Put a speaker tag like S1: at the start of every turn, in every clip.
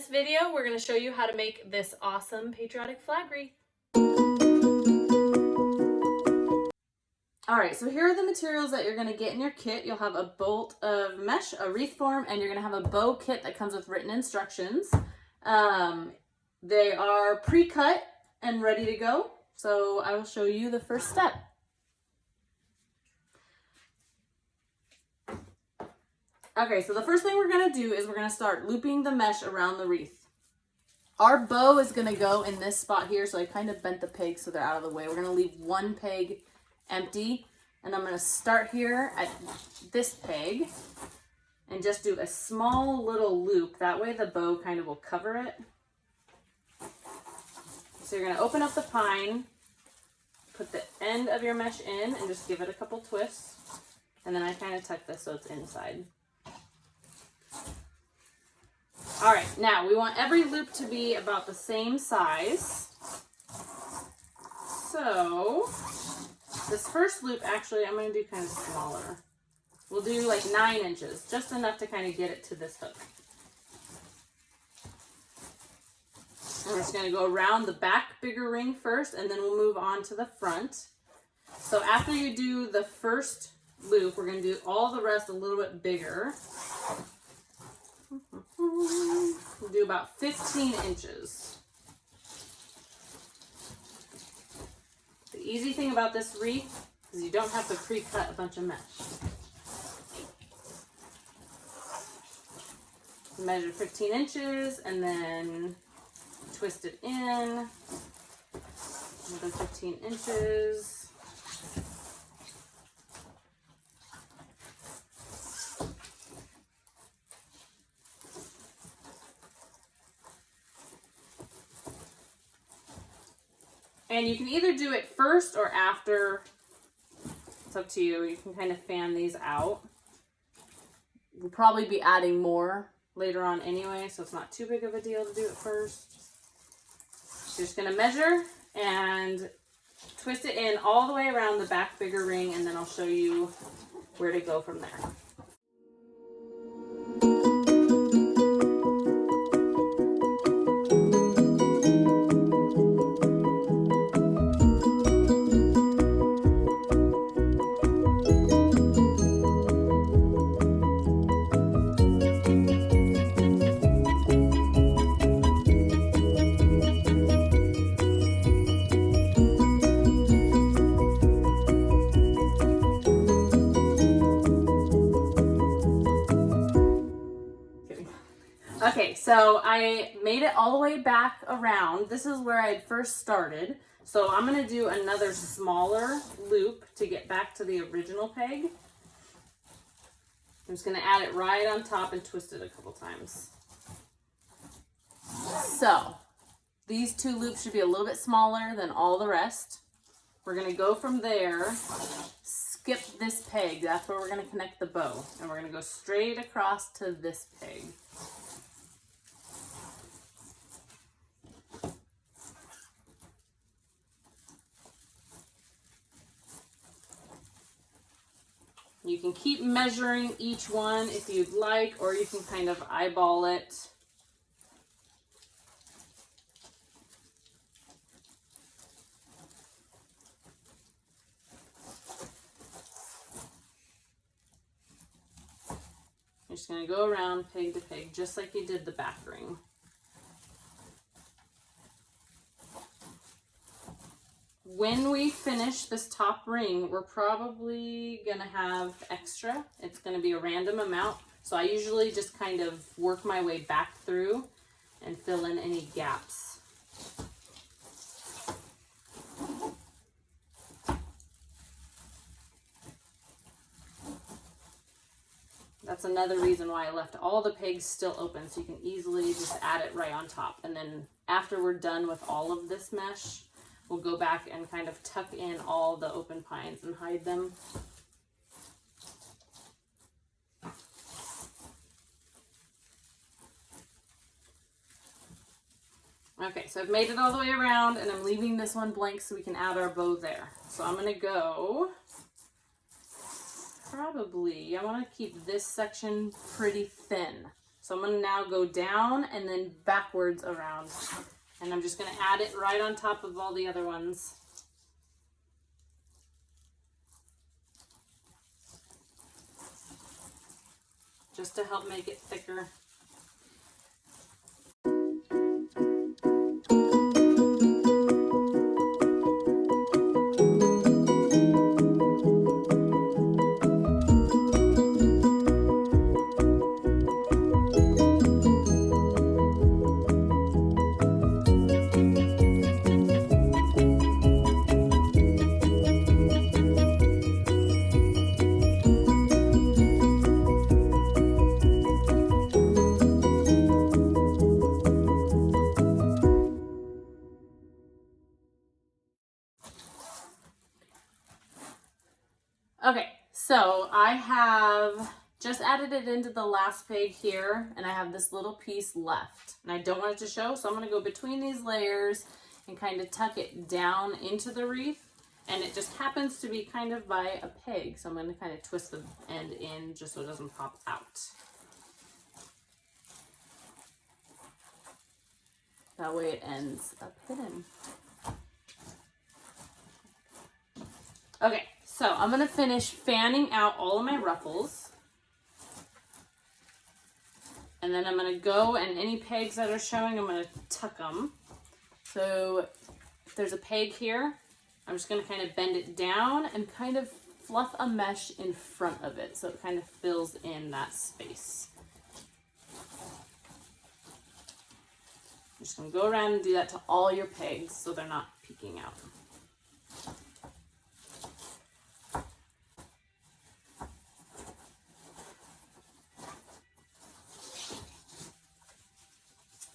S1: video, we're going to show you how to make this awesome patriotic flag wreath.
S2: All right, so here are the materials that you're going to get in your kit. You'll have a bolt of mesh, a wreath form, and you're going to have a bow kit that comes with written instructions. They are pre-cut and ready to go. So I will show you the first step. Okay, so the first thing we're going to do is we're going to start looping the mesh around the wreath. Our bow is going to go in this spot here, so I kind of bent the pegs so they're out of the way. We're going to leave one peg empty, and I'm going to start here at this peg and just do a small little loop. That way the bow kind of will cover it. So you're going to open up the pine, put the end of your mesh in, and just give it a couple twists. And then I kind of tuck this so it's inside. All right, now we want every loop to be about the same size. So this first loop, actually, I'm going to do kind of smaller. We'll do like 9 inches, just enough to kind of get it to this hook. And we're just going to go around the back bigger ring first, and then we'll move on to the front. So after you do the first loop, we're going to do all the rest a little bit bigger. We'll do about 15 inches. The easy thing about this wreath is you don't have to pre-cut a bunch of mesh. Measure 15 inches and then twist it in. Another 15 inches. And you can either do it first or after. It's up to you. You can kind of fan these out. We'll probably be adding more later on anyway, so it's not too big of a deal to do it first. You're just going to measure and twist it in all the way around the back bigger ring, and then I'll show you where to go from there. Okay, so I made it all the way back around. This is where I first started. So I'm going to do another smaller loop to get back to the original peg. I'm just going to add it right on top and twist it a couple times. So these 2 loops should be a little bit smaller than all the rest. We're going to go from there, skip this peg. That's where we're going to connect the bow. And we're going to go straight across to this peg. You can keep measuring each one if you'd like, or you can kind of eyeball it. You're just going to go around peg to peg, just like you did the back ring. When we finish this top ring, we're probably going to have extra. It's going to be a random amount. So I usually just kind of work my way back through and fill in any gaps. That's another reason why I left all the pegs still open, so you can easily just add it right on top. And then after we're done with all of this mesh, we'll go back and kind of tuck in all the open pines and hide them. Okay, so I've made it all the way around, and I'm leaving this one blank so we can add our bow there. So I'm going to go probably, I want to keep this section pretty thin. So I'm gonna now go down and then backwards around. And I'm just gonna add it right on top of all the other ones. Just to help make it thicker. Okay, so I have just added it into the last peg here, and I have this little piece left. And I don't want it to show, so I'm gonna go between these layers and kind of tuck it down into the wreath. And it just happens to be kind of by a peg, so I'm gonna kind of twist the end in just so it doesn't pop out. That way it ends up hidden. Okay, so I'm gonna finish fanning out all of my ruffles. And then I'm gonna go, and any pegs that are showing, I'm gonna tuck them. So if there's a peg here, I'm just gonna kind of bend it down and kind of fluff a mesh in front of it so it kind of fills in that space. I'm just gonna go around and do that to all your pegs so they're not peeking out.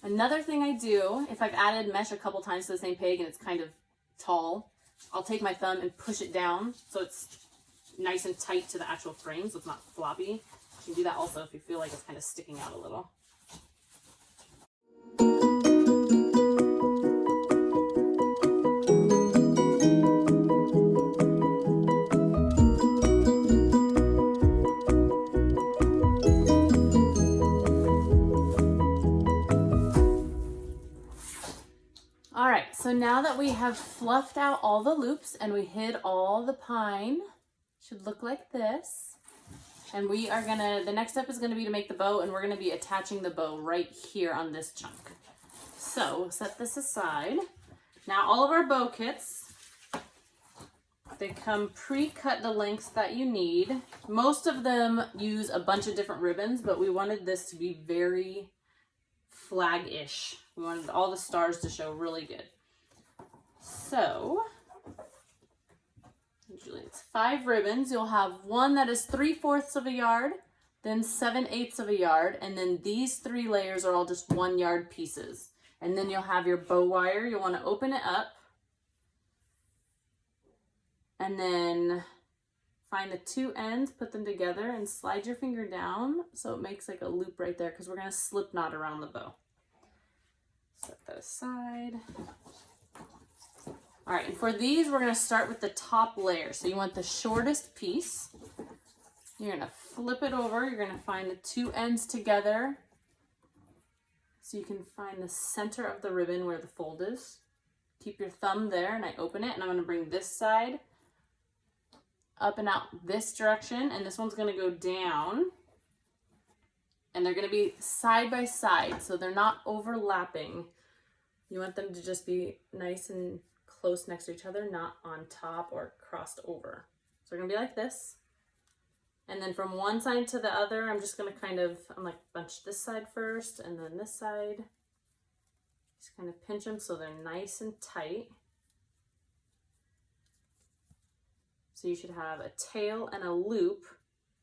S2: Another thing I do, if I've added mesh a couple times to the same peg and it's kind of tall, I'll take my thumb and push it down so it's nice and tight to the actual frame so it's not floppy. You can do that also if you feel like it's kind of sticking out a little. All right, so now that we have fluffed out all the loops and we hid all the pine, should look like this. And we are the next step is gonna be to make the bow, and we're gonna be attaching the bow right here on this chunk. So set this aside. Now all of our bow kits, they come pre-cut the lengths that you need. Most of them use a bunch of different ribbons, but we wanted this to be very flag-ish. We wanted all the stars to show really good. So, usually it's 5 ribbons. You'll have one that is 3/4 of a yard, then 7/8 of a yard, and then these 3 layers are all just 1 yard pieces. And then you'll have your bow wire. You'll want to open it up and then find the 2 ends, put them together, and slide your finger down so it makes like a loop right there, because we're going to slip knot around the bow. Set that aside. All right, and for these, we're gonna start with the top layer. So you want the shortest piece. You're gonna flip it over. You're gonna find the 2 ends together. So you can find the center of the ribbon where the fold is. Keep your thumb there, and I open it, and I'm gonna bring this side up and out this direction, and this one's gonna go down. And they're gonna be side by side, so they're not overlapping. You want them to just be nice and close next to each other, not on top or crossed over. So they're gonna be like this. And then from one side to the other, I'm just gonna I'm like bunch this side first and then this side. Just kind of pinch them so they're nice and tight. So you should have a tail and a loop,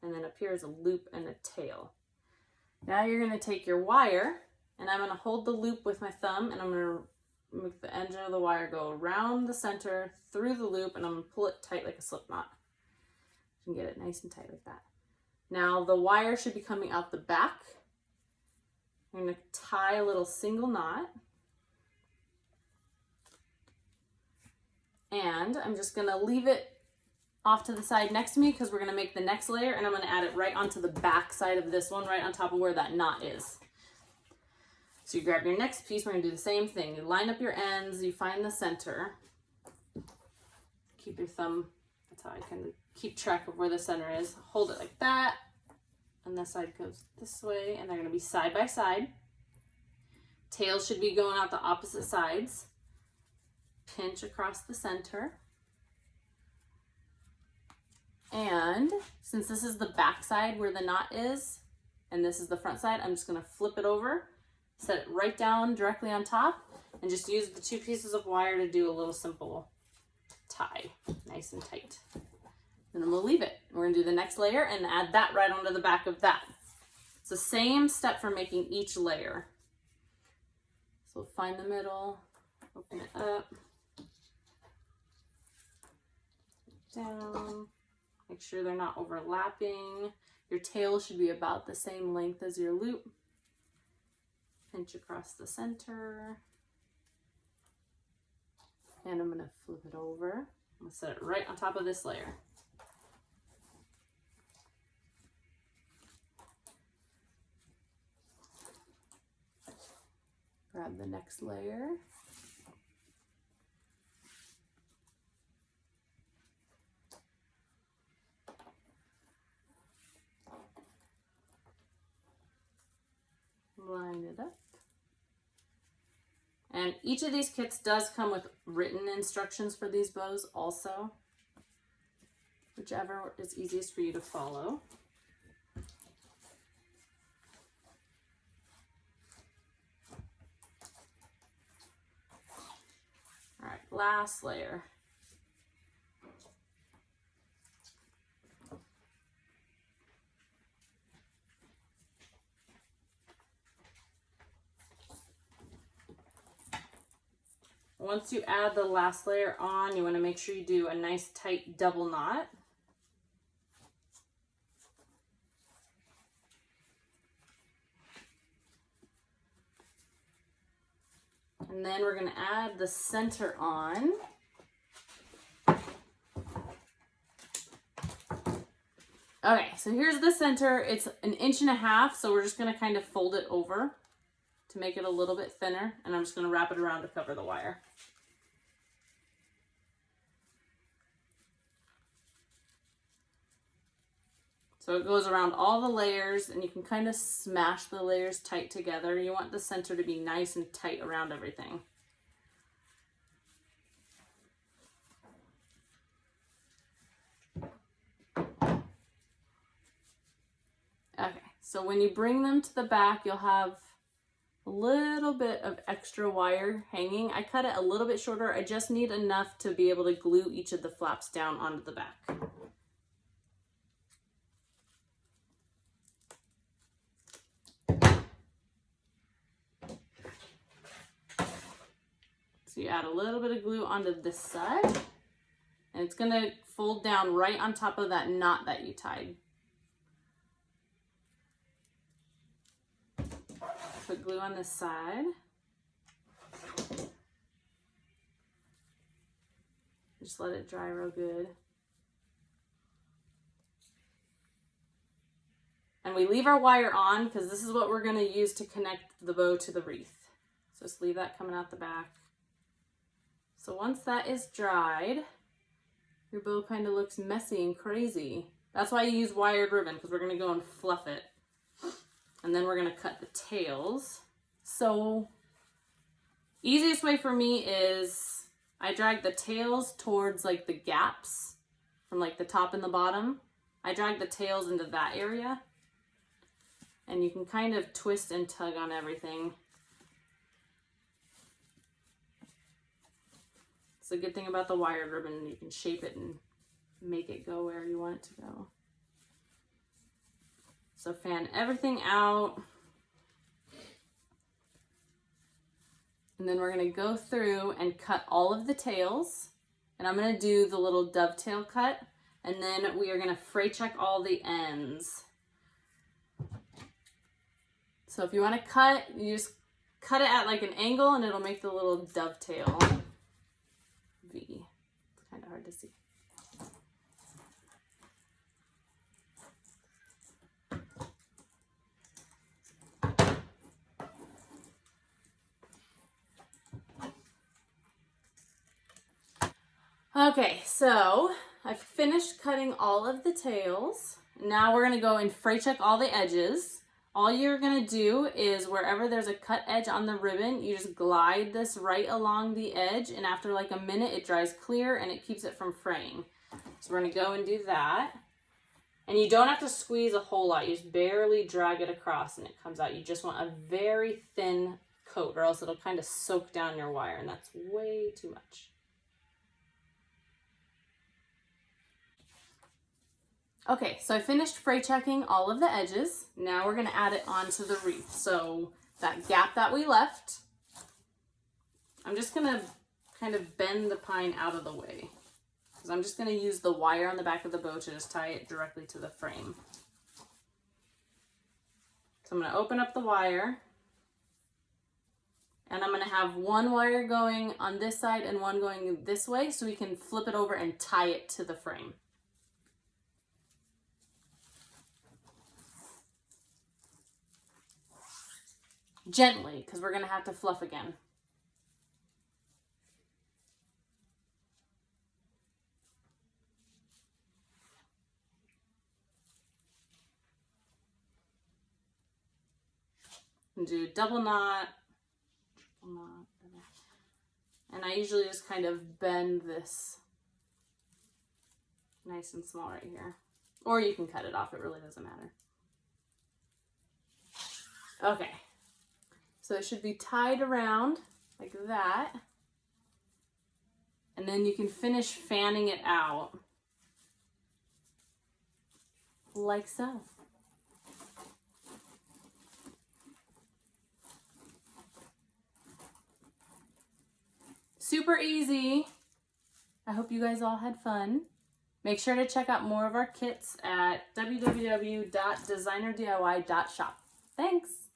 S2: and then up here is a loop and a tail. Now you're gonna take your wire, and I'm gonna hold the loop with my thumb, and I'm gonna make the edge of the wire go around the center, through the loop, and I'm gonna pull it tight like a slip knot. You can get it nice and tight like that. Now the wire should be coming out the back. I'm gonna tie a little single knot. And I'm just gonna leave it off to the side next to me because we're going to make the next layer, and I'm going to add it right onto the back side of this one, right on top of where that knot is. So you grab your next piece, we're going to do the same thing. You line up your ends, you find the center. Keep your thumb, that's how I kind of keep track of where the center is. Hold it like that, and this side goes this way, and they're going to be side by side. Tails should be going out the opposite sides. Pinch across the center. And since this is the back side where the knot is, and this is the front side, I'm just going to flip it over, set it right down directly on top, and just use the 2 pieces of wire to do a little simple tie, nice and tight. Then I'm going to leave it. We're going to do the next layer and add that right onto the back of that. It's the same step for making each layer. So find the middle, open it up, down, make sure they're not overlapping. Your tail should be about the same length as your loop. Pinch across the center. And I'm going to flip it over. I'm going to set it right on top of this layer. Grab the next layer. Line it up. And each of these kits does come with written instructions for these bows also, whichever is easiest for you to follow. All right, last layer. Once you add the last layer on, you want to make sure you do a nice tight double knot. And then we're going to add the center on. Okay, so here's the center. It's 1.5 inches, so we're just going to kind of fold it over to make it a little bit thinner, and I'm just going to wrap it around to cover the wire. So it goes around all the layers, and you can kind of smash the layers tight together. You want the center to be nice and tight around everything. Okay, so when you bring them to the back, you'll have a little bit of extra wire hanging. I cut it a little bit shorter. I just need enough to be able to glue each of the flaps down onto the back. So you add a little bit of glue onto this side, and it's going to fold down right on top of that knot that you tied. Put glue on this side. Just let it dry real good. And we leave our wire on because this is what we're going to use to connect the bow to the wreath. So just leave that coming out the back. So once that is dried, your bow kind of looks messy and crazy. That's why you use wired ribbon, because we're going to go and fluff it. And then we're going to cut the tails. So easiest way for me is I drag the tails towards like the gaps from like the top and the bottom. I drag the tails into that area. And you can kind of twist and tug on everything. It's a good thing about the wired ribbon. You can shape it and make it go where you want it to go. So fan everything out. And then we're going to go through and cut all of the tails. And I'm going to do the little dovetail cut. And then we are going to fray check all the ends. So if you want to cut, you just cut it at like an angle and it'll make the little dovetail V. It's kind of hard to see. Okay, so I've finished cutting all of the tails. Now we're gonna go and fray check all the edges. All you're gonna do is wherever there's a cut edge on the ribbon, you just glide this right along the edge, and after like a minute it dries clear and it keeps it from fraying. So we're gonna go and do that. And you don't have to squeeze a whole lot, you just barely drag it across and it comes out. You just want a very thin coat or else it'll kind of soak down your wire, and that's way too much. Okay, so I finished fray checking all of the edges. Now we're gonna add it onto the wreath. So that gap that we left, I'm just gonna kind of bend the pine out of the way, because I'm just gonna use the wire on the back of the bow to just tie it directly to the frame. So I'm gonna open up the wire, and I'm gonna have one wire going on this side and one going this way so we can flip it over and tie it to the frame. Gently, because we're gonna have to fluff again. And do double knot, triple knot, and I usually just kind of bend this nice and small right here. Or you can cut it off, it really doesn't matter. Okay. So it should be tied around like that. And then you can finish fanning it out like so. Super easy. I hope you guys all had fun. Make sure to check out more of our kits at www.designerdiy.shop. Thanks.